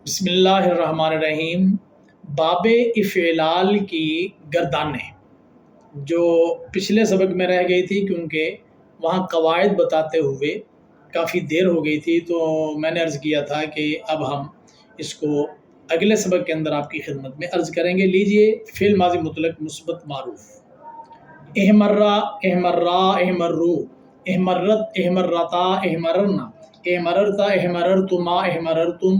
بسم اللہ الرحمن الرحیم۔ باب افعلال کی گردانیں جو پچھلے سبق میں رہ گئی تھی، کیونکہ وہاں قواعد بتاتے ہوئے کافی دیر ہو گئی تھی، تو میں نے عرض کیا تھا کہ اب ہم اس کو اگلے سبق کے اندر آپ کی خدمت میں عرض کریں گے۔ لیجئے، فعل ماضی مطلق مثبت معروف: احمرا، احمرا، احمرو، احمرت، احمرتا، احمررنا، احمررتا، احمررتما، احمررتم،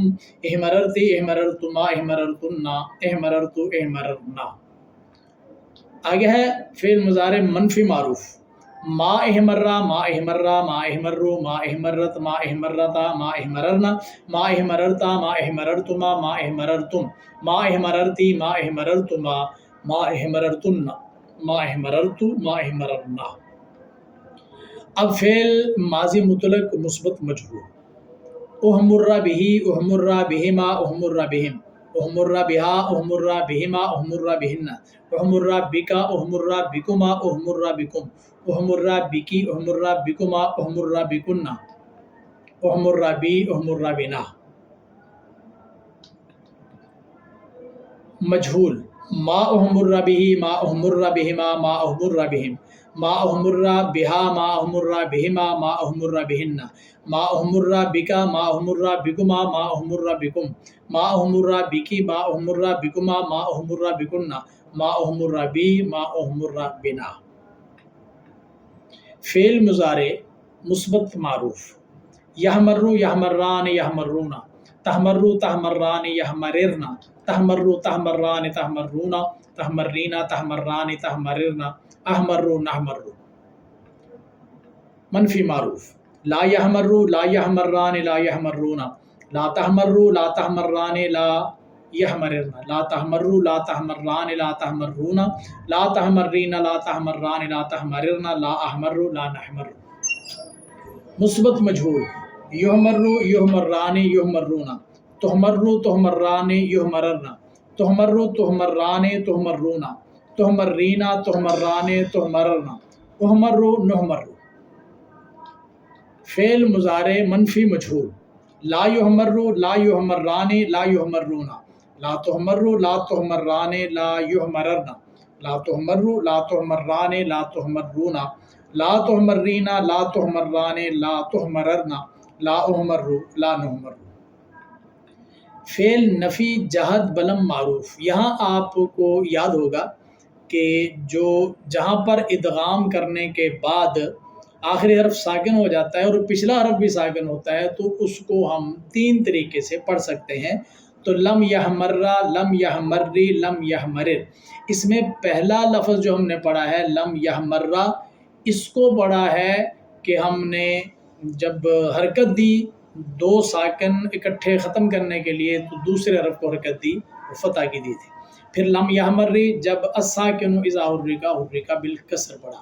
احمررتی، احمررتما، احمررتنا، احمررتو، احمررنا۔ آگے ہے فعل مضارع منفی معروف: ما احمرا، ما احمرا، ما احمرو، ما احمرت، ما احمرتا، ما احمررنا، ما احمررتا، ما احمررتما، ما احمررتم، ما احمررتی، ما احمررتما، ما احمررتن، ما احمررتو، ما احمررنا۔ اب فعل ماضی مطلق مثبت مجہول: احمر بہ، احمر بہما، احمر بہم، احمر بہا، احمر بہما، احمر بہن، احمر بکا، احمر بکما، احمر بکم، احمر بکی، احمر بکما، احمر بکن، احمر بی، احمر بنا۔ مجہول: ما احمر بہ، ما احمر بہما، ما احمر بہم، ما احمر بہا، ما احمر بہما، ما احمر بہن، ما احمر بکا، ما احمر بکما، ما احمر بکم، ما احمر بکی، ما احمر بکما، ما احمر بکن، ما احمر بی، ما احمر بنا۔ فعل مضارع مثبت معروف: یحمر، یحمران، یحمرون، تحمر، تحمران، یحمررن، تحمر، تحمران، تحمرون، تحمرین، تحمران، تحمررن، احمر، نحمر۔ منفی معروف: لا یحمر، لا یحمران، لا یحمرون، لا تحمر، لا تحمران، لا یحمررن، لا تحمر، لا تحمران، لا تحمرون، لا تحمرین، لا تحمران، لا تحمررن، لا احمر، لا نحمر۔ مثبت مجہول: یحمر، یحمران، یحمرون، تحمر، تحمران، یحمررن، تحمر، تحمران، تحمرون، تحمرین، تحمران، تحمررن، احمر، نحمر۔ فعل مضارع منفی مجہول: لا یحمر، لا یحمران، لا یحمرون، لا تحمر، لا تحمران، لا یحمررن، لا تحمر، لا تحمران، لا تحمرون، لا تحمرین، لا تحمران، لا تحمررن، لا احمر، لا نحمر۔ فعل نفی جہد بلم معروف: یہاں آپ کو یاد ہوگا کہ جہاں پر ادغام کرنے کے بعد آخری حرف ساکن ہو جاتا ہے اور پچھلا حرف بھی ساکن ہوتا ہے، تو اس کو ہم تین طریقے سے پڑھ سکتے ہیں۔ تو لم یحمرا، لم یحمری، لم یحمرر۔ اس میں پہلا لفظ جو ہم نے پڑھا ہے لم یحمرا، اس کو پڑھا ہے کہ ہم نے جب حرکت دی دو ساکن اکٹھے ختم کرنے کے لیے، تو دوسرے حرف کو حرکت دی، فتح کی دی تھی۔ پھر لم یحمری جب الساکن اذا حرک، حرک بالکسر پڑھا،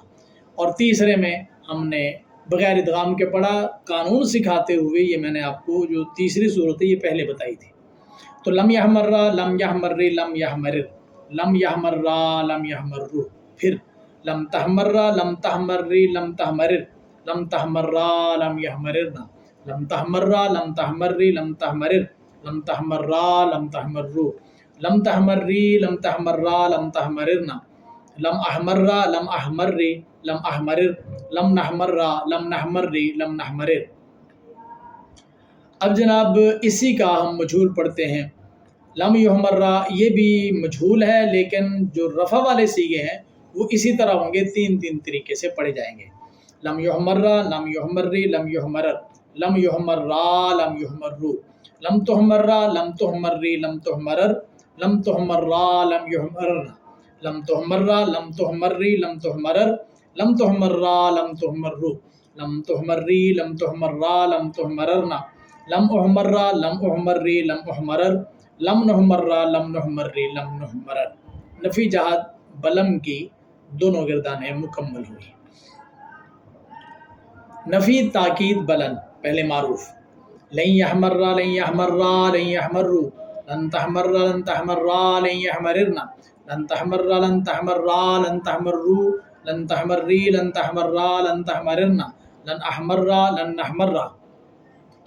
اور تیسرے میں ہم نے بغیر ادغام کے پڑھا۔ قانون سکھاتے ہوئے یہ میں نے آپ کو جو تیسری صورت ہے یہ پہلے بتائی تھی۔ تو لم یحمرا، لم یحمری، لم یحمرر، لم یحمرا، لم یحمرو۔ پھر لم تحمرا، لم تحمری، لم تحمرر، لم تحمرا، لم یحمررن، لم تحمرا، لم تحمری، لم تحمرر، لم تحمرا، لم تحمرو، لم تحمری، لم تحمرا، لم تحمررن، لم احمرا، لم احمری، لم احمرر، لم نحمرا، لم نحمری، لم نحمرر۔ اب جناب اسی کا ہم مجہول پڑھتے ہیں۔ لم یحمرا یہ بھی مجہول ہے، لیکن جو رفع والے صیغے ہیں وہ اسی طرح ہوں گے، تین طریقے سے پڑھے جائیں گے۔ لم یحمرا، لم یحمری، لم یحمرر، لم یحمرا، لم یحمرو، لم تحمرا، لم تحمری، لم تحمرر، لم تحمرا، لم یحمررن، لم تحمرا، لم تحمری، لم تحمرر، لم تحمرا، لم تحمرو، لم تحمری، لم تحمرا، لم تحمررن، لم احمرا، لم احمری، لم احمرر، لم نحمرا، لم نحمری، لم نحمرر۔ نفی جہد بلم کی دونوں گردانیں مکمل ہوئی۔ نفی تاکید بلند پہلے معروف: لن یحمرا، لن یحمرا، لن یحمرو، لن تحمرا، لن تحمرا، لن یحمررن، لن تحمرا، لن تحمرا، لن تحمرو، لن تحمری، لن تحمرا، لن تحمررن، لن احمرا، لن نحمرا۔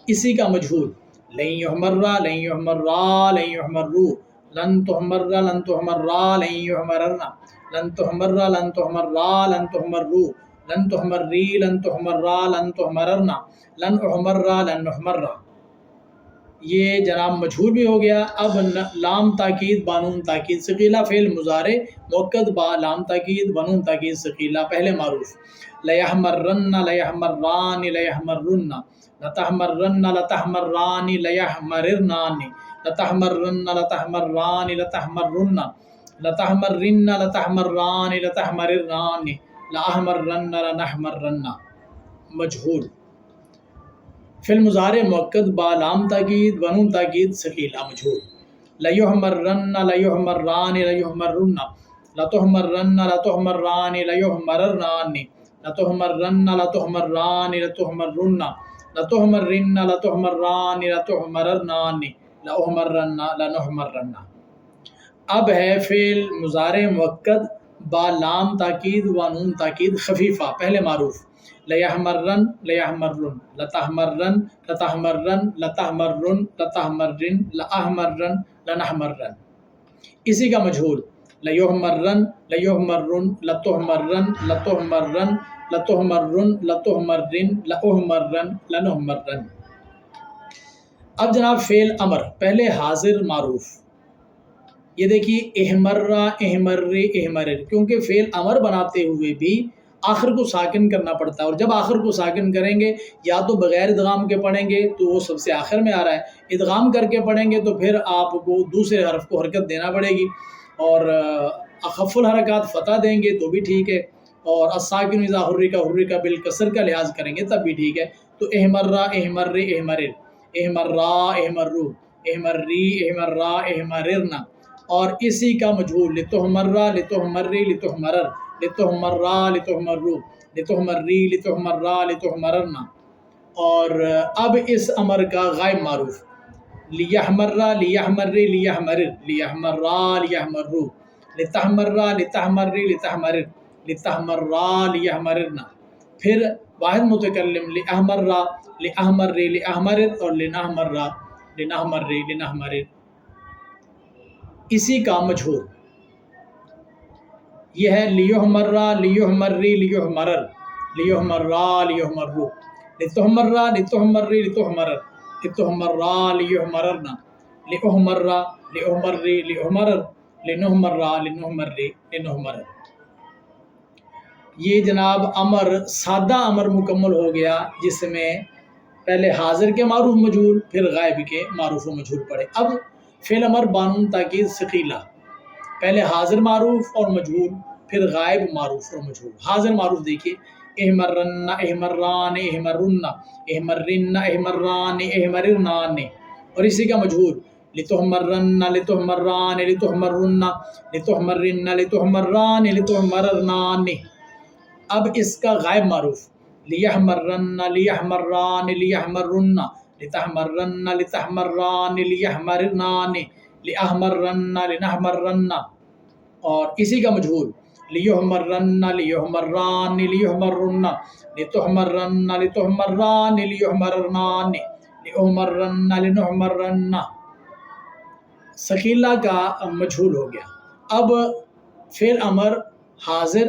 اسی کا مجہول: لن یحمرا لن یحمرا لن یحمرو، لن تحمرا لن تحمرا لن یحمررنا، لن تحمرا لن تحمرا لن تحمرو، لن تحمری لن تحمرا لن تحمررنا، لن احمرا لن نحمرا۔ یہ جناب مجہول بھی ہو گیا۔ اب لام تاکید بانون تاکید ثقیلہ فعل مضارع مؤکد با لام تاکید بانون تاکید ثقیلہ پہلے معروف، لیحمرن لیحمران لیحمرن، لتحمرن لتحمران لیحمررنان، لتحمرن لتحمران لتحمرن، لتحمرن لتحمران لتحمررنان، لاحمرن لنحمرن۔ مجہول فعل مضارع مؤکد با لام تاکید بنون تاکید ثقیلہ مجہول، لیحمرن لیحمران لیحمرن، لتحمرن لتحمران لیحمررنان، لتحمرن لتحمران لتحمرن، لتحمرن لتحمران لتحمررنان، لاحمرن لنحمرن۔ اب ہے فعل مضارع مؤکد با لام تاکید و نون تاکید خفیفہ پہلے معروف، لیحمرن لیحمرن، لتحمرن لتحمرن، لتحمرن لتحمرن، لاحمرن لنحمرن۔ اسی کا مجہول، لیحمرن لیحمرن، لتحمرن لتحمرن، لتحمرن لتحمرن، لاحمرن لنحمرن۔ اب جناب فعل امر پہلے حاضر معروف، یہ دیکھیے احمرا احمر احمرر، کیونکہ فعل امر بناتے ہوئے بھی آخر کو ساکن کرنا پڑتا ہے، اور جب آخر کو ساکن کریں گے یا تو بغیر ادغام کے پڑھیں گے تو وہ سب سے آخر میں آ رہا ہے، ادغام کر کے پڑھیں گے تو پھر آپ کو دوسرے حرف کو حرکت دینا پڑے گی، اور اخف الحرکات فتح دیں گے تو بھی ٹھیک ہے، اور الساکن اذا حرک حرک بالکسر کا لحاظ کریں گے تب بھی ٹھیک ہے۔ تو احمرا احمر احمرر، احمرا احمرو، احمری احمرا احمررنا، اور اسی کا مجہول لتحمرا لتحمری لتحمرر، لتحمرا لتحمرو، لتحمری لتحمرا لتحمررنا۔ اور اب اس امر کا غائب معروف، لیحمرا لیحمر لیحمرر، لیحمرا لیحمرو، لتحمرا لتحمری لتحمرر، لتحمرا لیحمررنا۔ پھر واحد متکلم لاحمرا لاحمر لاحمرر، اور لنحمرا لنحمر لنحمرر۔ اسی کا مجہول یہ ہے لیحمرا لیحمری لیحمرر، لیحمرا لیحمرو، لتحمرا لتحمری لتحمرر، لتحمرا لیحمررنا، لاحمرا لاحمری لاحمرر، لنحمرا لنحمری لنحمرر۔ یہ جناب امر سادہ امر مکمل ہو گیا، جس میں پہلے حاضر کے معروف مجہول پھر غائب کے معروف و مجہول پڑے۔ اب فعل امر بانون تاکید ثقیلہ، پہلے حاضر معروف اور مجہول پھر غائب معروف اور مجہول۔ حاضر معروف دیکھیے احمرن احمران احمرن، احمرن احمران احمررنان، اور اسی کا مجہول لتحمرن لتحمران لتحمرن، لتحمرن لتحمران لتحمررنان۔ اب اس کا غائب معروف لیحمرن لیحمران لیحمرن، لتحمرن لتحمران لیحمررنان، لاحمرن لنحمرن، اور اسی کا مجہول لیحمرن لیحمران لیحمرن، لتحمرن لتحمران لیحمررنان، لاحمرن لنحمرن۔ ثقیلہ کا مجہول ہو گیا۔ اب فعل امر حاضر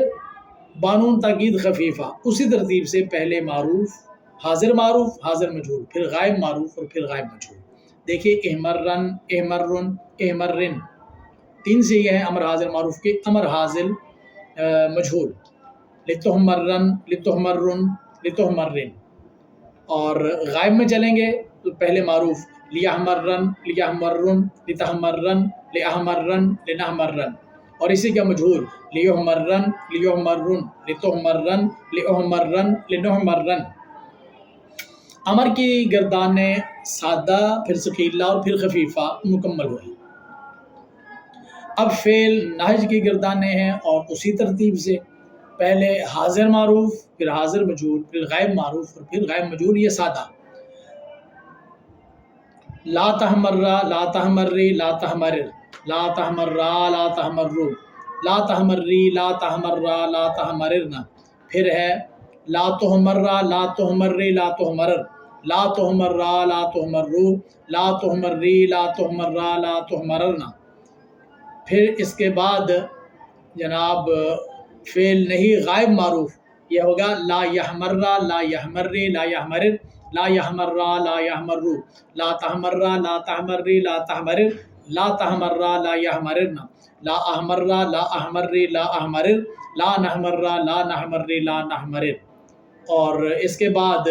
بانون تاکید خفیفہ، اسی ترتیب سے پہلے معروف، حاضر معروف، حاضر مجہول، پھر غائب معروف اور پھر غائب مجہول۔ دیکھیے احمرن احمرن احمرن، تین سے یہ ہے امر حاضر معروف کے۔ امر حاضر مجہول لتحمرن لتحمرن لتحمرن، اور غائب میں چلیں گے تو پہلے معروف لیحمرن لیحمرن لتحمرن لاحمرن لنحمرن، اور اسی کا مجہول لیحمرن لیحمرن لتحمرن لاحمرن لنحمرن۔ امر کی گردانیں سادہ، پھر ثقیلہ اور پھر خفیفہ مکمل ہوئی۔ اب فعل نہج کی گردانیں ہیں، اور اسی ترتیب سے پہلے حاضر معروف، پھر حاضر مجہول، پھر غائب معروف اور پھر غائب مجہول، یہ سادہ۔ لا تحمرا لا تحمری لا تحمرر، لا تحمرا لا تحمرو، لا تحمری لا تحمرا لا تحمررنا۔ پھر ہے لا تحمرا لا تحمری لا تحمرر، لا تہمر را لا تہمر رو لا تہمر ری لا تہمر را لا تہمرنا۔ پھر اس کے بعد جناب فعل نہیں غائب معروف یہ ہوگا لا یحمر را لا یحمر ری لا یحمر لا یحمر را لا یحمر رو لا تحمر را لا تحمر ری لا تحمر لا تحمر را لا یحمرنا لا احمر را لا احمر ری لا احمر لا نحمر را لا نحمر ری لا نحمر۔ اور اس کے بعد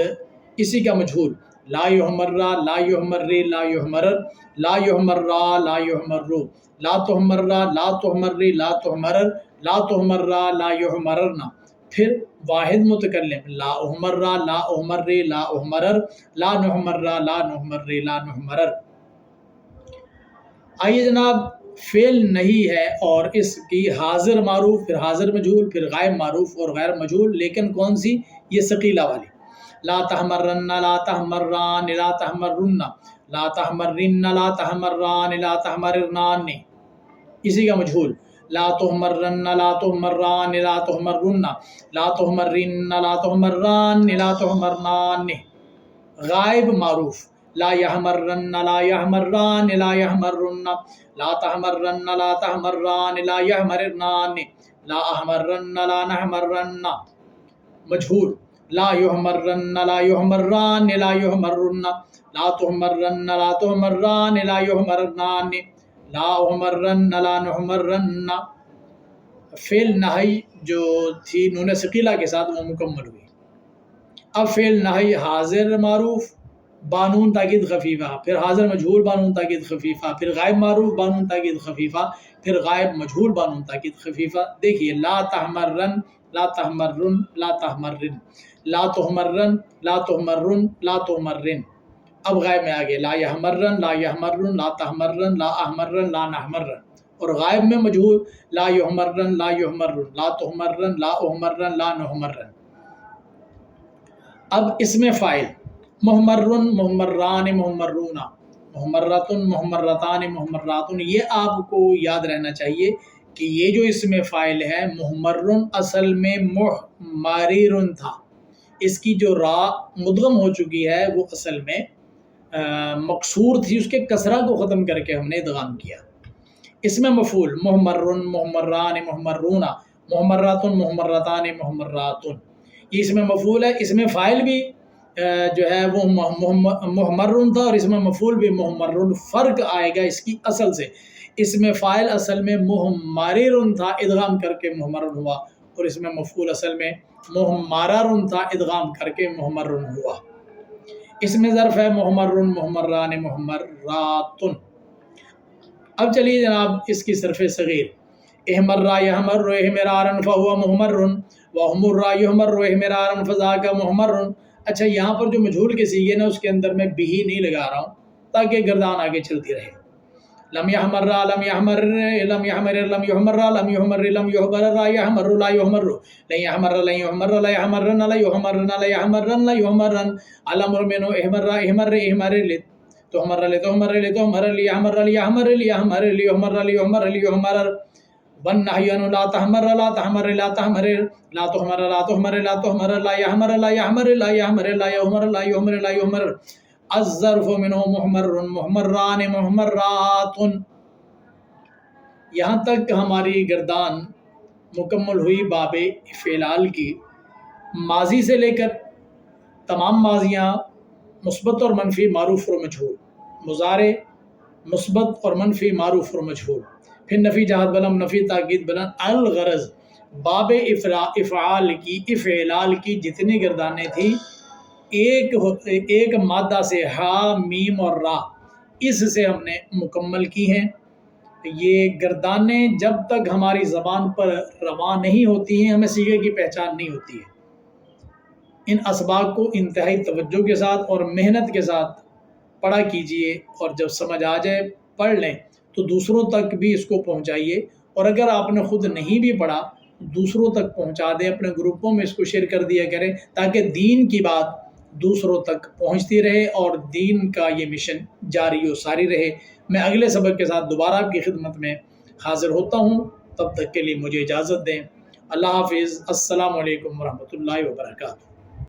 اسی کا مجہول لا یحمر را لا یحمر ری لا یحمر لا یحمر را لا یحمر رو لا تحمر را لا تحمر ری لا تحمر لا تحمر را لا یحمرنا۔ پھر واحد متکلم لا احمر را لا احمر ری لا احمرر لا نحمر را لا نحمر ری لا نحمرر۔ آئیے جناب فعل نہیں ہے اور اس کی حاضر معروف پھر حاضر مجہول پھر غائب معروف اور غیر مجہول، لیکن کون سی؟ یہ ثقیلہ والی لا تحمرن لا تحمران لا تحمرن لا تحمرن لا تحمران لا تحمرنان، اسی کا مجہول لا تحمرن لا تحمران لا تحمرن لا تحمرن لا تحمران لا تحمرنان۔ غائب معروف لا یحمرن لا یحمران لا یحمرن لا تحمرن لا تحمران لا یحمرنان لا احمرن لا نحمرن۔ مجہول لا یحمرن لا یحمران لا یحمرن لا تحمرن لا تحمران لا یحمرنان لا احمرن لا نحمرن۔ فعل نہی جو تھی نون ثقیلہ کے ساتھ وہ مکمل ہوئی۔ اب فعل نہی حاضر معروف بانون تاکید خفیفہ پھر حاضر مجہول بانون تاکید خفیفہ پھر غائب معروف بانون تاکید خفیفہ پھر غائب مجہول بانون تاکید خفیفہ۔ دیکھیے لا تحمرن لا تحمرن لا تحمرن لا تحمرن لا تحمرن لا تحمرن۔ اب غائب میں آگے لا یحمرن لا یحمرن لا تحمرن لا احمرن لا نحمرن، اور غائب میں مجہول لا یحمرن لا یحمرن لا تحمرن لا احمرن لا نحمرن۔ اب اس میں فاعل محمرن محمران محمرون محمرتن محمرتان محمراتن، یہ آپ کو یاد رہنا چاہیے کہ یہ جو اس میں فاعل ہے محمرن اصل میں محمرن تھا، اس کی جو را مدغم ہو چکی ہے وہ اصل میں مکسور تھی، اس کے کسرہ کو ختم کر کے ہم نے ادغام کیا۔ اس میں مفعول محمرن محمران محمرون محمراتن محمرتان محمراتن، یہ اس میں مفعول ہے۔ اس میں فاعل بھی جو ہے وہ محمرن تھا اور اس میں مفعول بھی محمرن، فرق آئے گا اس کی اصل سے۔ اس میں فاعل اصل میں محمرن تھا ادغام کر کے محمرن ہوا، اور اس میں مفعول اصل میں محمرن تھا ادغام کر کے محمرن ہوا۔ اس میں ظرف ہے محمرن محمران محمراتن۔ اب چلیے جناب اس کی صرف صغیر احمر یحمر احمرارن فہو محمرن واحمر یحمر احمرارن فذاک محمرن۔ اچھا یہاں پر جو مجہول کے صیغے نا اس کے اندر میں بھی نہیں لگا رہا ہوں تاکہ گردان آگے چلتی رہے۔ لم یحمر لم یحمر لم یحمر لم یحمر لم یحمر لم یحمر لا یحمر لا یحمر لن یحمر لن یحمر لا یحمرن لا یحمرن لا یحمرن لا یحمرن الامر من احمر احمر احمر تحمر لتحمر لتحمر لیحمر لیحمر لیحمر لیحمر لیحمر لیحمر والنهي لا تحمر لا تحمر لا تحمر لا تحمر لا تحمر لا تحمر لا يحمر لا يحمر لا يحمر لا يحمر لا يحمر لا يحمر الظرف منه محمر محمران محمرات۔ یہاں تک ہماری گردان مکمل ہوئی باب افعال کی۔ ماضی سے لے کر تمام ماضیاں مثبت اور منفی معروف اور مجہول، مضارع مثبت اور منفی معروف اور مجہول، پھر نفی جہت بلم نفی تاکید بلند۔ الغرض باب افعال کی جتنی گردانیں تھیں ایک مادہ سے ہا میم اور را، اس سے ہم نے مکمل کی ہیں۔ یہ گردانیں جب تک ہماری زبان پر رواں نہیں ہوتی ہیں ہمیں صیغے کی پہچان نہیں ہوتی ہے۔ ان اسباق کو انتہائی توجہ کے ساتھ اور محنت کے ساتھ پڑھا کیجئے، اور جب سمجھ آ جائے پڑھ لیں تو دوسروں تک بھی اس کو پہنچائیے، اور اگر آپ نے خود نہیں بھی پڑھا دوسروں تک پہنچا دیں، اپنے گروپوں میں اس کو شیئر کر دیا کریں تاکہ دین کی بات دوسروں تک پہنچتی رہے اور دین کا یہ مشن جاری و ساری رہے۔ میں اگلے سبق کے ساتھ دوبارہ آپ کی خدمت میں حاضر ہوتا ہوں، تب تک کے لیے مجھے اجازت دیں۔ اللہ حافظ، السلام علیکم ورحمۃ اللہ وبرکاتہ۔